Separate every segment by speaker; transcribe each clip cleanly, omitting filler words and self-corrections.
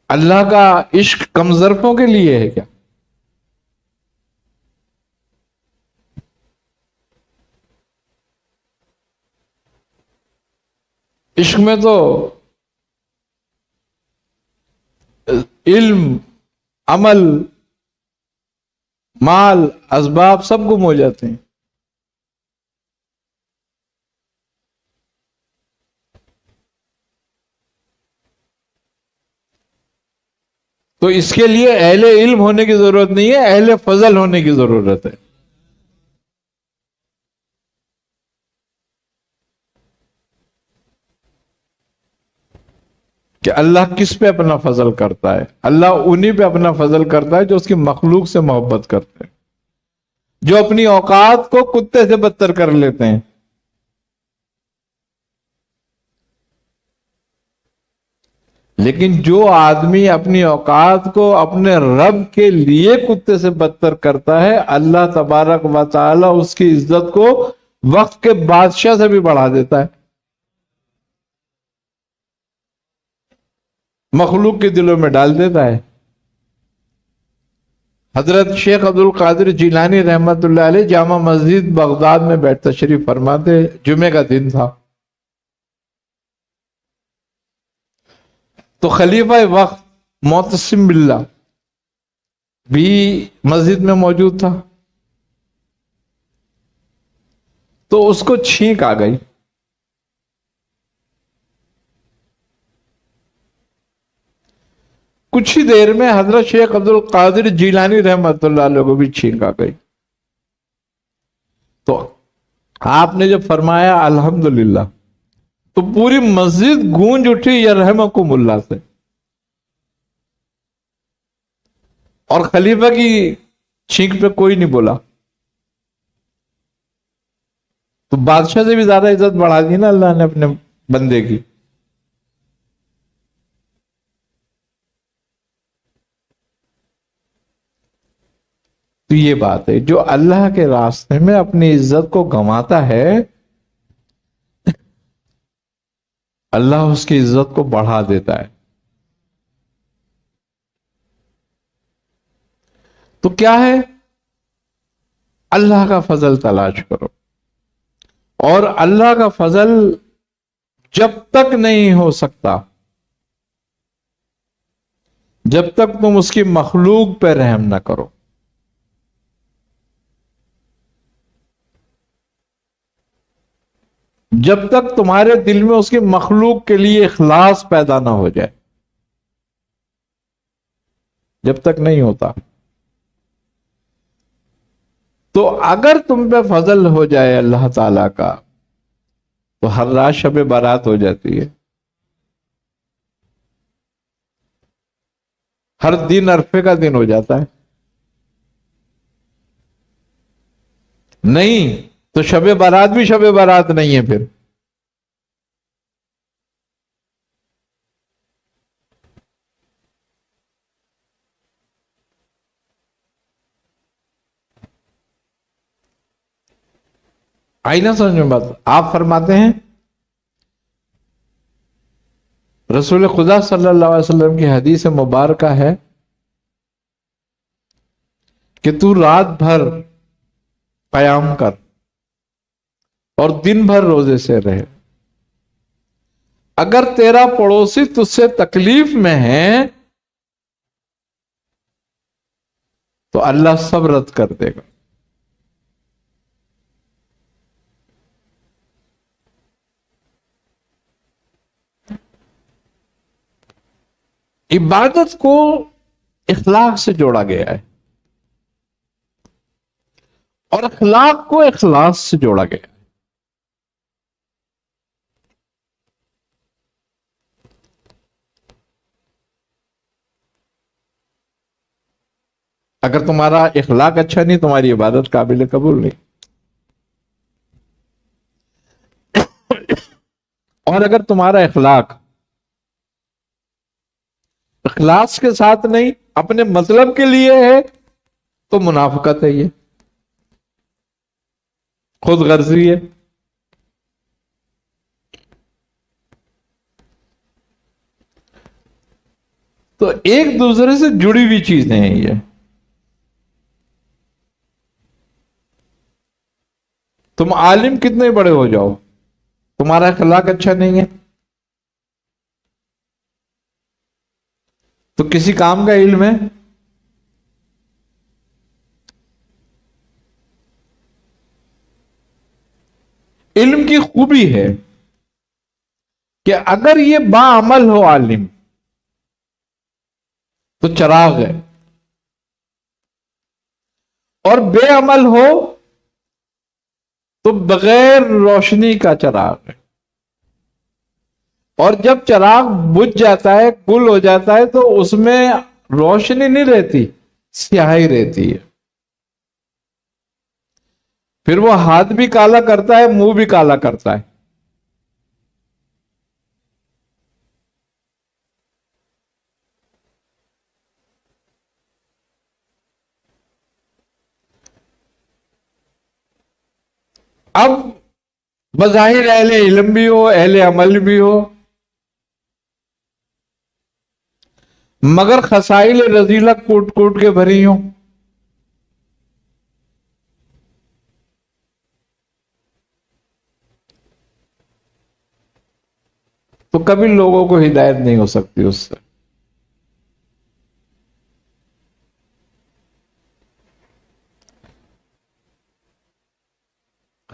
Speaker 1: اللہ کا عشق کم ظرفوں کے لیے ہے کیا؟ عشق میں تو علم، عمل، مال، اسباب سب گم ہو جاتے ہیں. تو اس کے لیے اہل علم ہونے کی ضرورت نہیں ہے، اہل فضل ہونے کی ضرورت ہے. کہ اللہ کس پہ اپنا فضل کرتا ہے؟ اللہ انہی پہ اپنا فضل کرتا ہے جو اس کی مخلوق سے محبت کرتے ہیں، جو اپنی اوقات کو کتے سے بدتر کر لیتے ہیں. لیکن جو آدمی اپنی اوقات کو اپنے رب کے لیے کتے سے بدتر کرتا ہے، اللہ تبارک و تعالی اس کی عزت کو وقت کے بادشاہ سے بھی بڑھا دیتا ہے، مخلوق کے دلوں میں ڈال دیتا ہے. حضرت شیخ عبد القادر جیلانی رحمت اللہ علیہ جامع مسجد بغداد میں بیٹھ تشریف فرماتے، جمعے کا دن تھا. تو خلیفہ وقت معتصم باللہ بھی مسجد میں موجود تھا. تو اس کو چھینک آ گئی. کچھ ہی دیر میں حضرت شیخ عبد القادر جیلانی رحمت اللہ علیہ کو بھی چھینک آ گئی. تو آپ نے جب فرمایا الحمدللہ تو پوری مسجد گونج اٹھی یرحمکم اللہ سے، اور خلیفہ کی چھینک پہ کوئی نہیں بولا. تو بادشاہ سے بھی زیادہ عزت بڑھا دی نا اللہ نے اپنے بندے کی. تو یہ بات ہے، جو اللہ کے راستے میں اپنی عزت کو گنواتا ہے اللہ اس کی عزت کو بڑھا دیتا ہے. تو کیا ہے؟ اللہ کا فضل تلاش کرو. اور اللہ کا فضل جب تک نہیں ہو سکتا جب تک تم اس کی مخلوق پہ رحم نہ کرو. جب تک تمہارے دل میں اس کی مخلوق کے لیے اخلاص پیدا نہ ہو جائے، جب تک نہیں ہوتا. تو اگر تم پہ فضل ہو جائے اللہ تعالی کا تو ہر رات شب بارات ہو جاتی ہے، ہر دن عرفے کا دن ہو جاتا ہے. نہیں تو شب بارات بھی شب بارات نہیں ہے. پھر آئی نہ سمجھ میں بات؟ آپ فرماتے ہیں رسول خدا صلی اللہ علیہ وسلم کی حدیث مبارکہ ہے کہ تو رات بھر قیام کر اور دن بھر روزے سے رہے. اگر تیرا پڑوسی تجھ سے تکلیف میں ہے تو اللہ سب رد کر دے گا. عبادت کو اخلاق سے جوڑا گیا ہے اور اخلاق کو اخلاص سے جوڑا گیا ہے. اگر تمہارا اخلاق اچھا نہیں تمہاری عبادت قابل قبول نہیں. اور اگر تمہارا اخلاق اخلاص کے ساتھ نہیں اپنے مطلب کے لیے ہے تو منافقت ہے، یہ خود غرضی ہے. تو تو ایک دوسرے سے جڑی ہوئی چیزیں ہیں یہ. تم عالم کتنے بڑے ہو جاؤ، تمہارا اخلاق اچھا نہیں ہے تو کسی کام کا علم ہے؟ علم کی خوبی ہے کہ اگر یہ باعمل ہو عالم تو چراغ ہے، اور بے عمل ہو تو بغیر روشنی کا چراغ ہے. اور جب چراغ بجھ جاتا ہے، گل ہو جاتا ہے، تو اس میں روشنی نہیں رہتی، سیاہی رہتی ہے. پھر وہ ہاتھ بھی کالا کرتا ہے، منہ بھی کالا کرتا ہے. اب بظاہر اہل علم بھی ہو، اہل عمل بھی ہو، مگر خسائل رذیلہ کوٹ کوٹ کے بھری ہوں، تو کبھی لوگوں کو ہدایت نہیں ہو سکتی اس سے.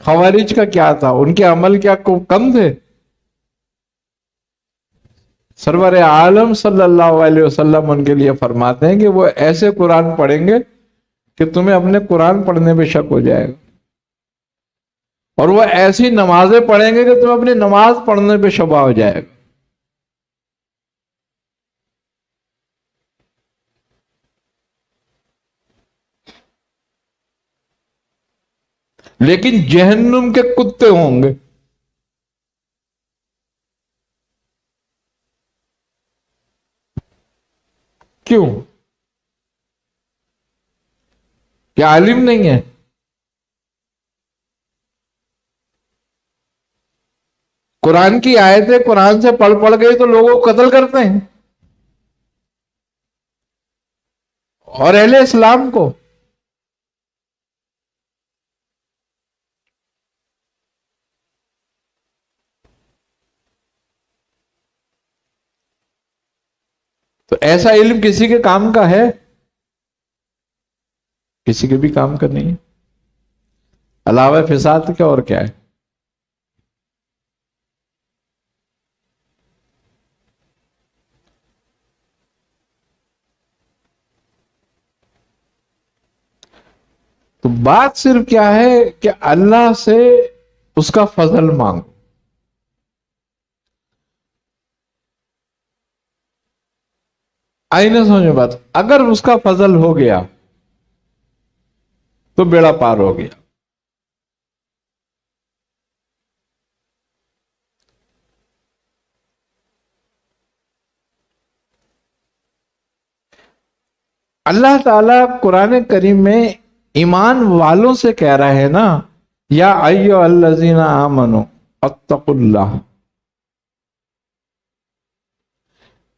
Speaker 1: خوارج کا کیا تھا؟ ان کے عمل کیا کم تھے؟ سرور عالم صلی اللہ علیہ وسلم ان کے لیے فرماتے ہیں کہ وہ ایسے قرآن پڑھیں گے کہ تمہیں اپنے قرآن پڑھنے پہ شک ہو جائے گا، اور وہ ایسی نمازیں پڑھیں گے کہ تمہیں اپنی نماز پڑھنے پہ شبہ ہو جائے گا. لیکن جہنم کے کتے ہوں گے. کیوں؟ کیا عالم نہیں ہے؟ قرآن کی آیتیں قرآن سے پڑھ پڑھ گئی تو لوگوں کو قتل کرتے ہیں، اور اہل اسلام کو. تو ایسا علم کسی کے کام کا ہے؟ کسی کے بھی کام کا نہیں ہے. علاوہ فساد کیا اور کیا ہے؟ تو بات صرف کیا ہے کہ اللہ سے اس کا فضل مانگو. آئینے سمجھو بات، اگر اس کا فضل ہو گیا تو بیڑا پار ہو گیا. اللہ تعالیٰ قرآن کریم میں ایمان والوں سے کہہ رہا ہے نا، یا ایھا الذین آمنوا اتقوا اللہ،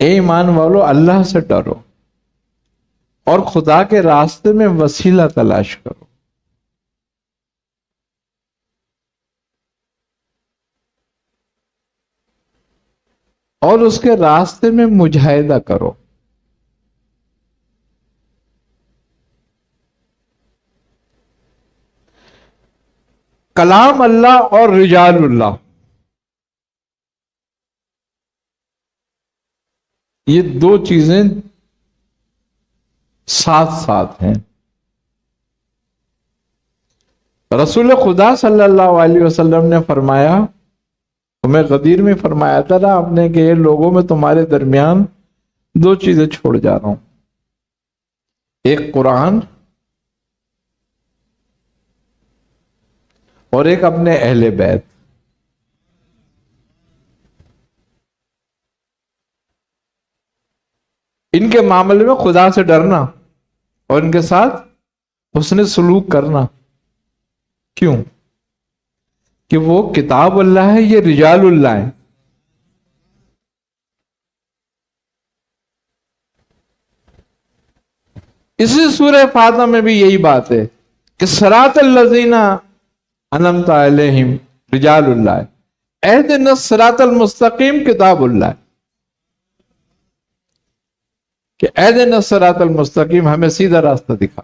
Speaker 1: اے ایمان والو اللہ سے ڈرو اور خدا کے راستے میں وسیلہ تلاش کرو. اور اس کے راستے میں مجاہدہ کرو. کلام اللہ اور رجال اللہ، یہ دو چیزیں ساتھ ساتھ ہیں. رسول خدا صلی اللہ علیہ وسلم نے فرمایا، ہمیں غدیر میں فرمایا تھا نا آپ نے، کہ لوگوں میں تمہارے درمیان دو چیزیں چھوڑ جا رہا ہوں، ایک قرآن اور ایک اپنے اہل بیت. ان کے معاملے میں خدا سے ڈرنا اور ان کے ساتھ حسن سلوک کرنا. کیوں؟ کہ وہ کتاب اللہ ہے، یہ رجال اللہ ہے. اسی سورہ فاتحہ میں بھی یہی بات ہے کہ صراط الذین انعمت علیہم رجال اللہ اہدنا الصراط المستقیم کتاب اللہ، کہ اہدنا الصراط المستقیم ہمیں سیدھا راستہ دکھا۔